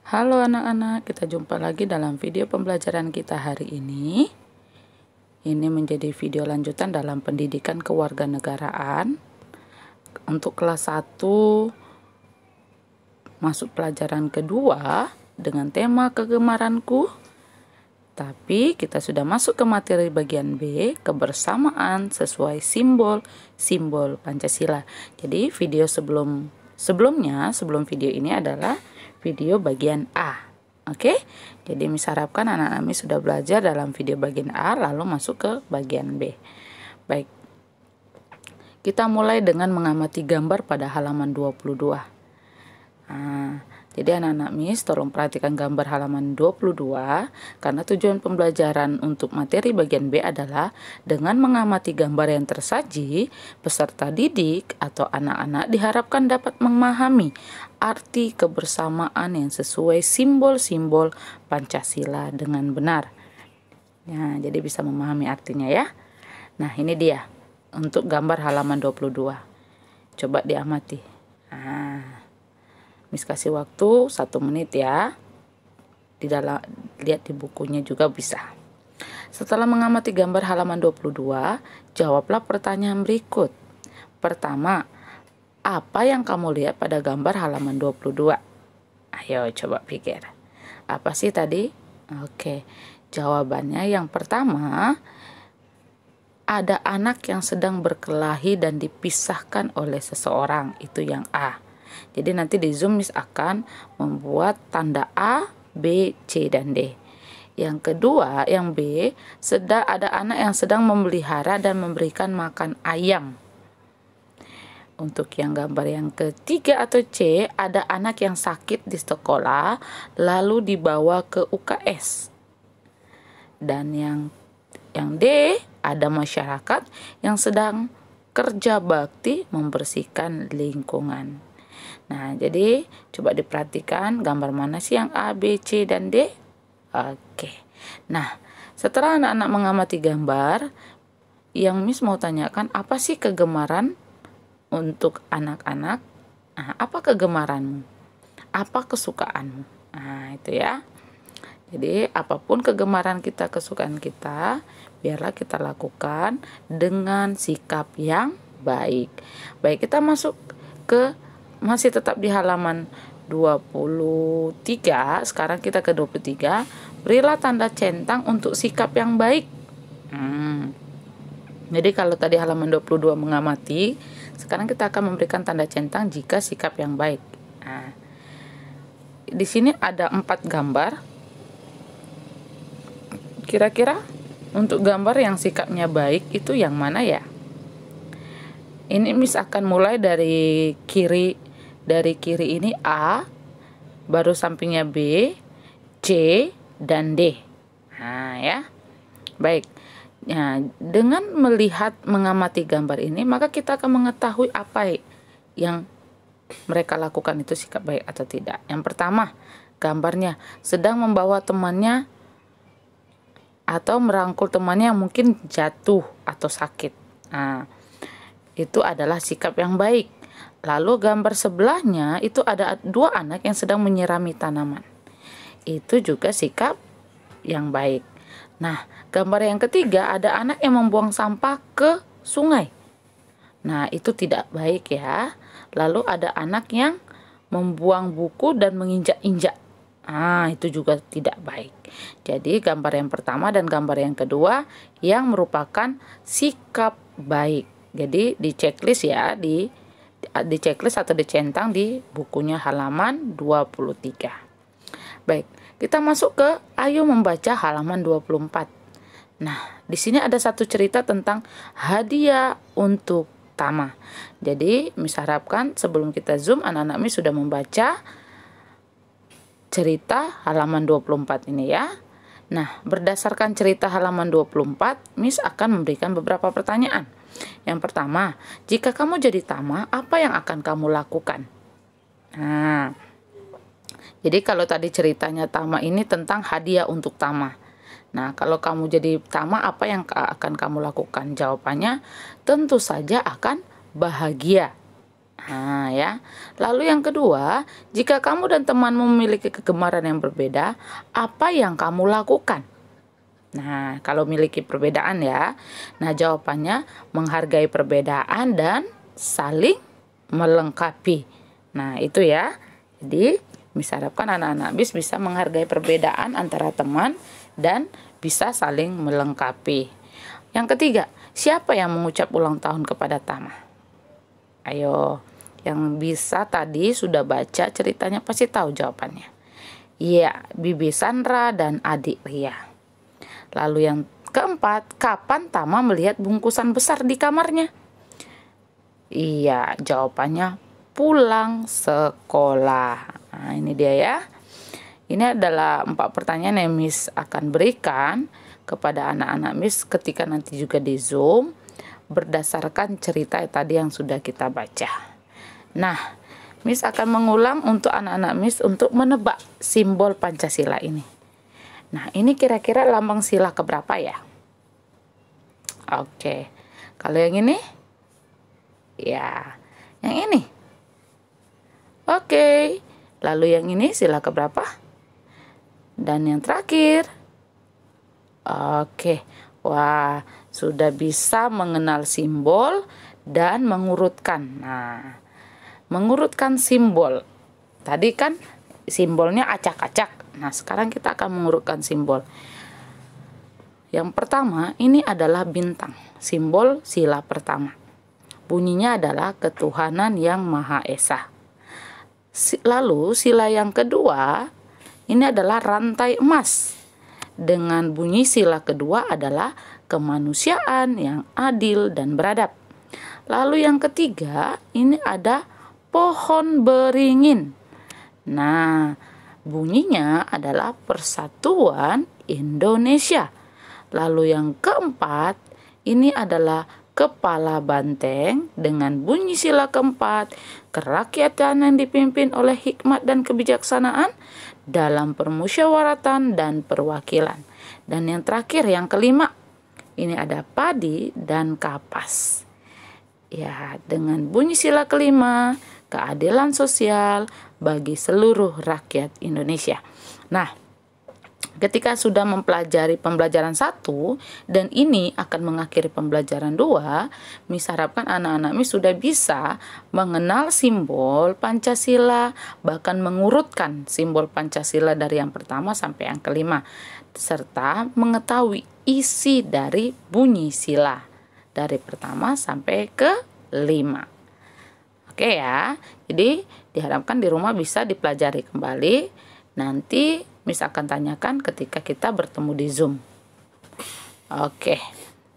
Halo anak-anak, kita jumpa lagi dalam video pembelajaran kita hari ini. Ini menjadi video lanjutan dalam pendidikan kewarganegaraan untuk kelas 1 masuk pelajaran kedua dengan tema kegemaranku. Tapi kita sudah masuk ke materi bagian B, kebersamaan sesuai simbol-simbol Pancasila. Jadi video sebelum video ini adalah video bagian A. Oke, jadi Miss harapkan anak-anak Miss sudah belajar dalam video bagian A, lalu masuk ke bagian B. Baik, kita mulai dengan mengamati gambar pada halaman 22. Jadi anak-anak Miss tolong perhatikan gambar halaman 22, karena tujuan pembelajaran untuk materi bagian B adalah dengan mengamati gambar yang tersaji, peserta didik atau anak-anak diharapkan dapat memahami arti kebersamaan yang sesuai simbol-simbol Pancasila dengan benar. Ya, jadi bisa memahami artinya ya. Nah, ini dia untuk gambar halaman 22. Coba diamati. Miss kasih waktu 1 menit ya. Lihat di bukunya juga bisa. Setelah mengamati gambar halaman 22, jawablah pertanyaan berikut. Pertama, apa yang kamu lihat pada gambar halaman 22? Ayo coba pikir. Apa sih tadi? Oke, jawabannya yang pertama, ada anak yang sedang berkelahi dan dipisahkan oleh seseorang. Itu yang A. Jadi nanti di Zoom Miss akan membuat tanda A, B, C, dan D. Yang kedua, yang B, ada anak yang sedang memelihara dan memberikan makan ayam. Untuk yang gambar yang ketiga atau C, ada anak yang sakit di sekolah lalu dibawa ke UKS. Dan yang D, ada masyarakat yang sedang kerja bakti membersihkan lingkungan. Nah, jadi coba diperhatikan gambar mana sih yang A, B, C, dan D? Oke. Nah, setelah anak-anak mengamati gambar, yang Miss mau tanyakan, apa sih kegemaran untuk anak-anak? Nah, apa kegemaranmu? Apa kesukaanmu? Nah, itu ya. Jadi, apapun kegemaran kita, kesukaan kita, biarlah kita lakukan dengan sikap yang baik. Baik, kita masuk ke masih tetap di halaman 23. Sekarang kita ke 23. Berilah tanda centang untuk sikap yang baik. Jadi kalau tadi halaman 22 mengamati, sekarang kita akan memberikan tanda centang jika sikap yang baik. Nah, di sini ada 4 gambar. Kira-kira untuk gambar yang sikapnya baik itu yang mana ya? Ini Miss akan mulai dari kiri. Dari kiri ini A, baru sampingnya B, C, dan D. Nah ya, baik. Nah, dengan mengamati gambar ini, maka kita akan mengetahui apa yang mereka lakukan itu sikap baik atau tidak. Yang pertama, gambarnya sedang membawa temannya atau merangkul temannya yang mungkin jatuh atau sakit. Nah, itu adalah sikap yang baik. Lalu gambar sebelahnya itu ada 2 anak yang sedang menyirami tanaman. Itu juga sikap yang baik. Nah, gambar yang ketiga ada anak yang membuang sampah ke sungai. Nah, itu tidak baik ya. Lalu ada anak yang membuang buku dan menginjak-injak. Nah, itu juga tidak baik. Jadi gambar yang pertama dan gambar yang kedua yang merupakan sikap baik. Jadi di checklist ya, di checklist atau dicentang di bukunya halaman 23. Baik, kita masuk ke ayo membaca halaman 24. Nah, di sini ada satu cerita tentang hadiah untuk Tama. Jadi, Miss harapkan sebelum kita Zoom, anak-anak Miss sudah membaca cerita halaman 24 ini ya. Nah, berdasarkan cerita halaman 24, Miss akan memberikan beberapa pertanyaan. Yang pertama, jika kamu jadi Tama, apa yang akan kamu lakukan? Nah, jadi kalau tadi ceritanya Tama ini tentang hadiah untuk Tama. Nah, kalau kamu jadi Tama, apa yang akan kamu lakukan? Jawabannya tentu saja akan bahagia. Nah, ya. Lalu yang kedua, jika kamu dan temanmu memiliki kegemaran yang berbeda, apa yang kamu lakukan? Nah, kalau memiliki perbedaan ya. Nah, jawabannya menghargai perbedaan dan saling melengkapi. Nah, itu ya. Jadi, bisa harapkan anak-anak BIS bisa menghargai perbedaan antara teman dan bisa saling melengkapi. Yang ketiga, siapa yang mengucap ulang tahun kepada Tama? Ayo, yang bisa tadi sudah baca ceritanya pasti tahu jawabannya. Iya, Bibi Sandra dan adik Ria. Lalu yang keempat, kapan Tama melihat bungkusan besar di kamarnya? Iya, jawabannya pulang sekolah. Nah, ini dia ya. Ini adalah 4 pertanyaan yang Miss akan berikan kepada anak-anak Miss ketika nanti juga di Zoom berdasarkan cerita tadi yang sudah kita baca. Nah, Miss akan mengulang untuk anak-anak Miss untuk menebak simbol Pancasila ini. Nah, ini kira-kira lambang sila keberapa ya? Oke. Kalau yang ini? Ya, yang ini. Oke. Lalu yang ini sila keberapa? Dan yang terakhir. Oke. Wah, sudah bisa mengenal simbol dan mengurutkan. Nah, mengurutkan simbol. Tadi kan simbolnya acak-acak. Nah, sekarang kita akan mengurutkan simbol. Yang pertama, ini adalah bintang, simbol sila pertama. Bunyinya adalah ketuhanan yang Maha Esa. Lalu, sila yang kedua, ini adalah rantai emas. Dengan bunyi sila kedua adalah kemanusiaan yang adil dan beradab. Lalu yang ketiga, ini ada pohon beringin. Nah, bunyinya adalah Persatuan Indonesia. Lalu yang keempat, ini adalah kepala banteng dengan bunyi sila keempat, kerakyatan yang dipimpin oleh hikmat dan kebijaksanaan dalam permusyawaratan dan perwakilan. Dan yang terakhir, yang kelima, ini ada padi dan kapas. Ya, dengan bunyi sila kelima, keadilan sosial bagi seluruh rakyat Indonesia. Nah, ketika sudah mempelajari pembelajaran 1 dan ini akan mengakhiri pembelajaran 2, Miss harapkan anak-anak Miss sudah bisa mengenal simbol Pancasila, bahkan mengurutkan simbol Pancasila dari yang pertama sampai yang kelima, serta mengetahui isi dari bunyi sila dari pertama sampai ke 5. Oke ya, jadi diharapkan di rumah bisa dipelajari kembali. Nanti Miss akan tanyakan ketika kita bertemu di Zoom. Oke,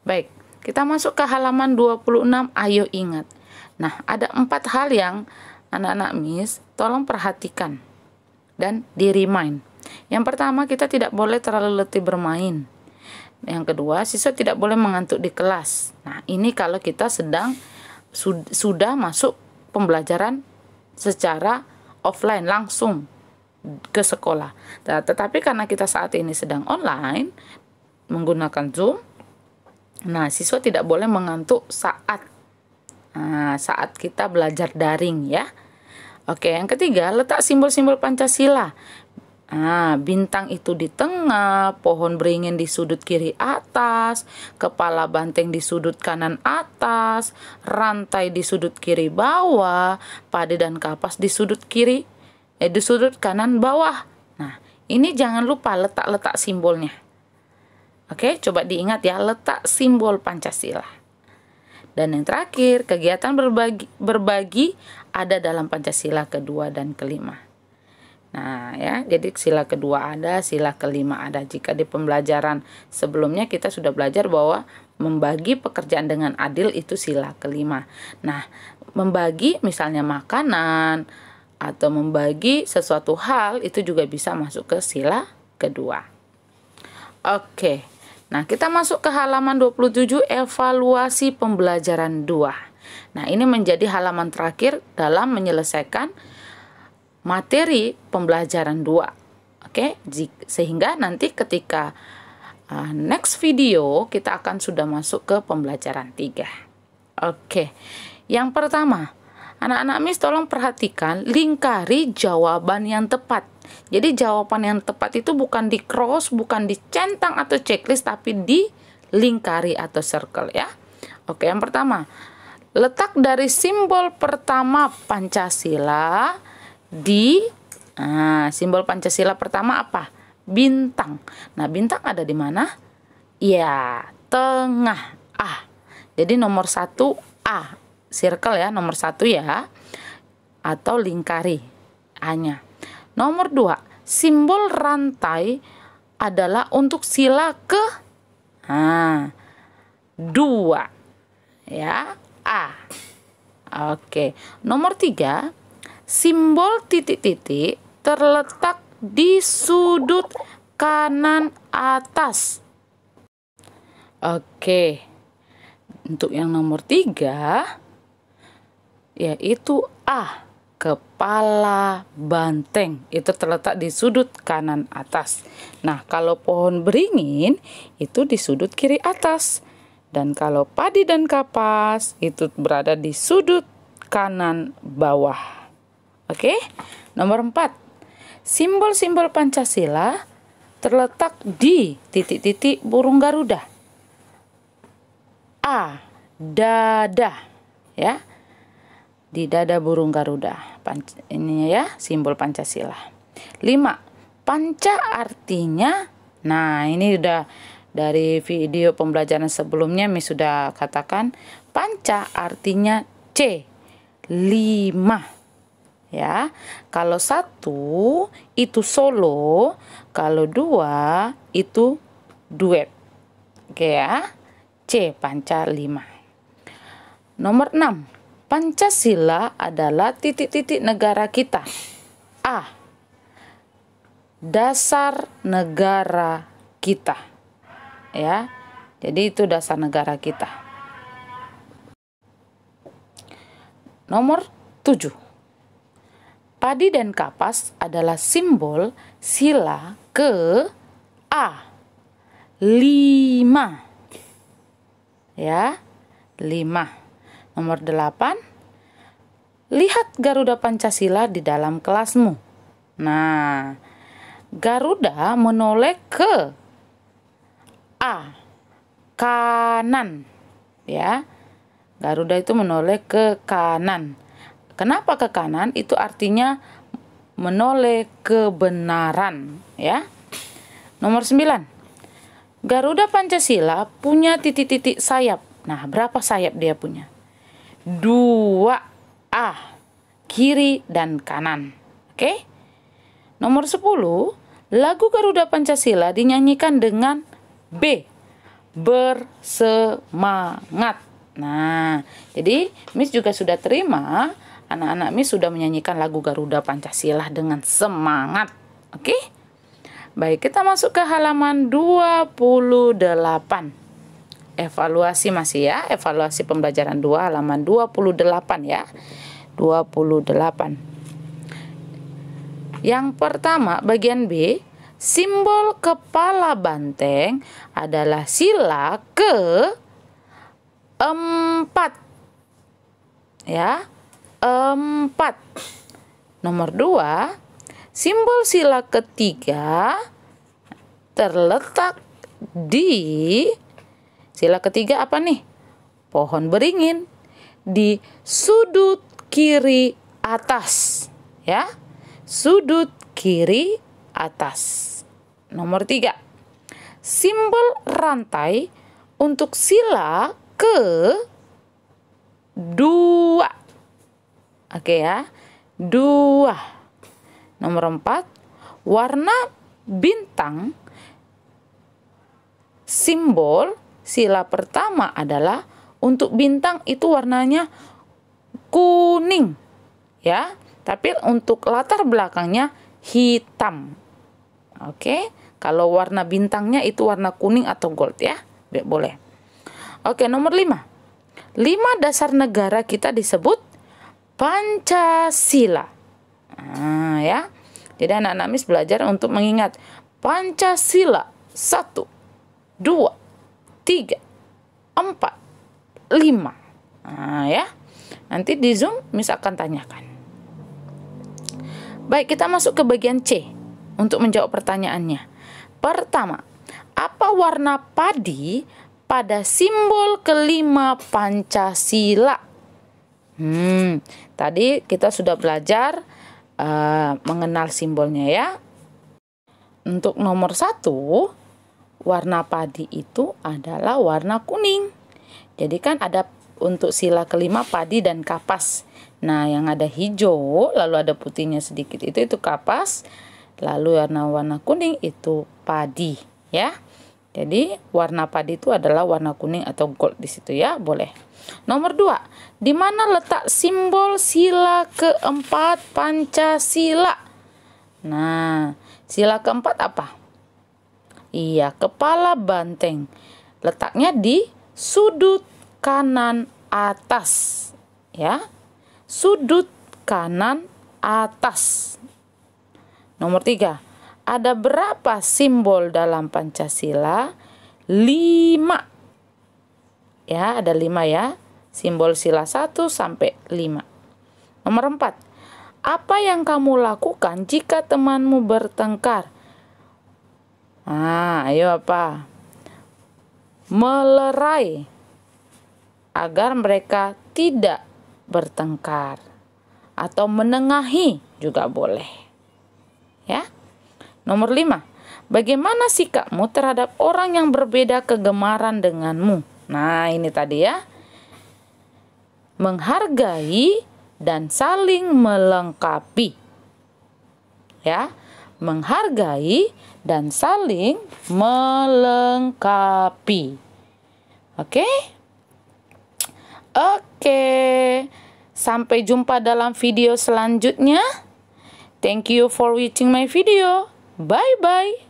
baik. Kita masuk ke halaman 26, ayo ingat. Nah, ada 4 hal yang anak-anak Miss tolong perhatikan dan di-remind. Yang pertama, kita tidak boleh terlalu letih bermain. Yang kedua, siswa tidak boleh mengantuk di kelas. Nah, ini kalau kita sedang sudah masuk pembelajaran secara offline langsung ke sekolah. Tetapi karena kita saat ini sedang online menggunakan Zoom, nah siswa tidak boleh mengantuk saat kita belajar daring ya. Oke, yang ketiga, letak simbol-simbol Pancasila. Bintang itu di tengah, pohon beringin di sudut kiri atas, kepala banteng di sudut kanan atas, rantai di sudut kiri bawah, padi dan kapas di sudut di sudut kanan bawah. Nah, ini jangan lupa letak-letak simbolnya. Oke, coba diingat ya, letak simbol Pancasila. Dan yang terakhir, kegiatan berbagi ada dalam Pancasila kedua dan kelima. Nah ya, jadi sila kedua ada, sila kelima ada. Jika di pembelajaran sebelumnya kita sudah belajar bahwa membagi pekerjaan dengan adil itu sila kelima. Nah, membagi misalnya makanan atau membagi sesuatu hal itu juga bisa masuk ke sila kedua. Oke, nah kita masuk ke halaman 27, evaluasi pembelajaran 2. Nah, ini menjadi halaman terakhir dalam menyelesaikan materi pembelajaran 2. Oke, sehingga nanti ketika next video kita akan sudah masuk ke pembelajaran 3. Oke, yang pertama, Anak-anak Miss tolong perhatikan, lingkari jawaban yang tepat. Jadi jawaban yang tepat itu bukan di cross, bukan dicentang atau checklist, tapi dilingkari atau circle ya. Oke, yang pertama, letak dari simbol pertama Pancasila di simbol Pancasila pertama apa? Bintang. Nah, bintang ada di mana? Ya, tengah. A. Jadi nomor 1 A. Circle ya, nomor 1 ya. Atau lingkari A-nya. Nomor 2, simbol rantai adalah untuk sila ke 2. Ya, A. Oke. Nomor 3, simbol titik-titik terletak di sudut kanan atas. Oke. Untuk yang nomor 3 yaitu A, kepala banteng. Itu terletak di sudut kanan atas. Nah, kalau pohon beringin itu di sudut kiri atas. Dan kalau padi dan kapas itu berada di sudut kanan bawah. Oke? Nomor 4. Simbol-simbol Pancasila terletak di titik-titik burung Garuda. A, dada. Ya. Di dada burung Garuda. Ini ya, simbol Pancasila. 5. Panca artinya, nah ini udah dari video pembelajaran sebelumnya Miss sudah katakan, panca artinya C, 5. Ya. Kalau 1 itu solo, kalau 2 itu duet. Oke ya. C, panca 5. Nomor 6. Pancasila adalah titik-titik negara kita. A, dasar negara kita. Ya. Jadi itu dasar negara kita. Nomor 7. Padi dan kapas adalah simbol sila ke A, 5. Ya, 5. Nomor 8. Lihat Garuda Pancasila di dalam kelasmu. Nah, Garuda menoleh ke A, kanan. Ya. Garuda itu menoleh ke kanan. Kenapa ke kanan? Itu artinya menoleh kebenaran, ya. Nomor 9. Garuda Pancasila punya titik-titik sayap. Nah, berapa sayap dia punya? 2 A, kiri dan kanan. Oke? Nomor 10, lagu Garuda Pancasila dinyanyikan dengan B, bersemangat. Nah, jadi Miss juga sudah terima, anak-anak Miss sudah menyanyikan lagu Garuda Pancasila dengan semangat. Oke? Baik, kita masuk ke halaman 28. Evaluasi masih ya, evaluasi pembelajaran 2 halaman 28 ya. 28. Yang pertama, bagian B, simbol kepala banteng adalah sila ke 4. Ya, 4. Nomor 2, simbol sila ketiga terletak di sila ketiga apa nih? Pohon beringin di sudut kiri atas. Ya. Sudut kiri atas. Nomor 3. Simbol rantai untuk sila ke 2. Oke ya. 2. Nomor 4. Warna bintang simbol sila pertama adalah untuk bintang itu warnanya kuning. Ya, tapi untuk latar belakangnya hitam. Oke, kalau warna bintangnya itu warna kuning atau gold ya. Boleh. Oke, nomor 5. 5 dasar negara kita disebut Pancasila. Nah, ya. Jadi anak-anak Miss belajar untuk mengingat Pancasila 1, 2, 3, 4, 5. Nah, ya. Nanti di Zoom Miss akan tanyakan. Baik, kita masuk ke bagian C untuk menjawab pertanyaannya. Pertama, apa warna padi pada simbol kelima Pancasila? Tadi kita sudah belajar mengenal simbolnya ya. Untuk nomor 1, warna padi itu adalah warna kuning. Jadi kan ada untuk sila kelima padi dan kapas. Nah, yang ada hijau, lalu ada putihnya sedikit itu kapas. Lalu warna kuning itu padi, ya. Jadi warna padi itu adalah warna kuning atau gold di situ ya, boleh. Nomor 2, di mana letak simbol sila keempat Pancasila? Nah, sila keempat apa? Iya, kepala banteng. Letaknya di sudut kanan atas, ya. Sudut kanan atas. Nomor 3, ada berapa simbol dalam Pancasila? 5. Ya, ada 5 ya. Simbol sila 1 sampai 5. Nomor 4, apa yang kamu lakukan jika temanmu bertengkar? Ayo apa? Melerai agar mereka tidak bertengkar. Atau menengahi juga boleh. Ya. Nomor 5, bagaimana sikapmu terhadap orang yang berbeda kegemaran denganmu? Nah, ini tadi ya. Menghargai dan saling melengkapi. Ya, menghargai dan saling melengkapi. Oke? Oke. Sampai jumpa dalam video selanjutnya. Thank you for watching my video. Bye-bye.